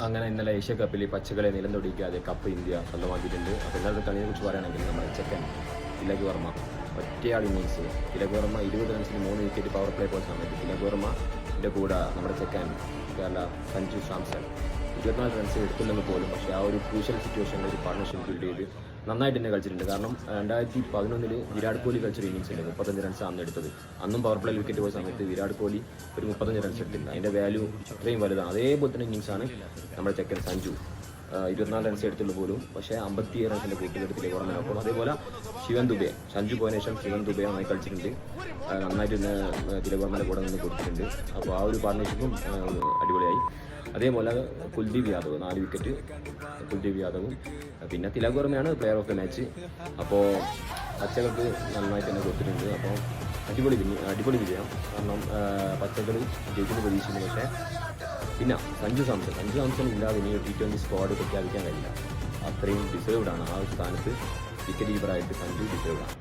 അങ്ങനെ ഇന്നലെ ഏഷ്യ കപ്പിൽ പച്ചകളെ നിലം തൊടിക്കാതെ കപ്പ് ഇന്ത്യ സ്വന്തമാക്കിയിട്ടുണ്ട്. അപ്പോൾ ഇന്നത്തെ കളിയെ കുറിച്ച് പറയുകയാണെങ്കിൽ നമ്മുടെ ചെക്കൻ തിലക് വർമ്മ ഒറ്റയാൾ ഇന്നിങ്സ്. തിലക് വർമ്മ 20 റൺസിന് 3 വിക്കറ്റ് പവർ പ്ലേ പോയ സമയത്ത് തിലക് വർമ്മയുടെ കൂടെ നമ്മുടെ ചെക്കൻ കേരള സഞ്ജു സാംസൺ 24 റൺസ് എടുത്തില്ലെങ്കിൽ പോലും പക്ഷേ ആ ഒരു ക്രൂഷ്യൽ സിറ്റുവേഷനിൽ ഒരു പാർട്ണർഷിപ്പ് ബിൽഡ് ചെയ്ത് നന്നായിട്ട് തന്നെ കളിച്ചിട്ടുണ്ട്. കാരണം 2011 വിരാട് കോഹ്ലി കളിച്ചൊരു ഇന്നിങ്സ് ഉണ്ട്, 35 റൺസ് അന്ന് എടുത്തത്. അന്നും പവർ പ്ലേയിൽ വിക്കറ്റ് പോയ സമയത്ത് വിരാട് കോഹ്ലി ഒരു 35 റൺസ് എടുത്തിട്ടുണ്ട്. അതിൻ്റെ വാല്യൂ അത്രയും വലുതാണ്. അതേപോലെ തന്നെ ഇന്നിങ്സാണ് നമ്മുടെ ചെക്കൻ സഞ്ജു 24 റൺസ് എടുത്തുള്ള പോലും പക്ഷേ 57 റൺസിൻ്റെ കൂട്ടുകെടുത്തിലേക്ക് ഓർമ്മ. അതേപോലെ ശിവൻ ദുബെ, സഞ്ജു പോയതിനു ശേഷം ശിവൻ ദുബെ നന്നായി കളിച്ചിട്ടുണ്ട്. നന്നായിട്ട് തിലക് വർമ്മയുടെ കൂടെ നിന്ന് കൊടുത്തിട്ടുണ്ട്. അപ്പോൾ ആ ഒരു പാർട്ണർഷിപ്പും അടിപൊളിയായി. അതേപോലെ കുൽദീപ് യാദവ് 4 വിക്കറ്റ്, കുൽദീപ് യാദവും പിന്നെ തിലക് വർമ്മയാണ് പ്ലെയർ ഓഫ് ദ മാച്ച്. അപ്പോൾ പച്ചകൾക്ക് നന്നായിട്ട് തന്നെ കൊടുത്തിട്ടുണ്ട്. അപ്പോൾ അടിപൊളി വിജയം. കാരണം പച്ചകൾ ജയിക്കുന്ന പ്രതീക്ഷിക്കുന്നു. പക്ഷേ പിന്നെ സഞ്ജു സാംസൺ ഇല്ലാതെ ഇനി T20 സ്ക്വാഡ് പ്രഖ്യാപിക്കാൻ കഴിയില്ല. അത്രയും ഡിസേർവ്ഡ് ആണ്. ആ ഒരു സ്ഥാനത്ത് വിക്കറ്റ് കീപ്പറായിട്ട് സഞ്ജു ഡിസേർവ്ഡ് ആണ്.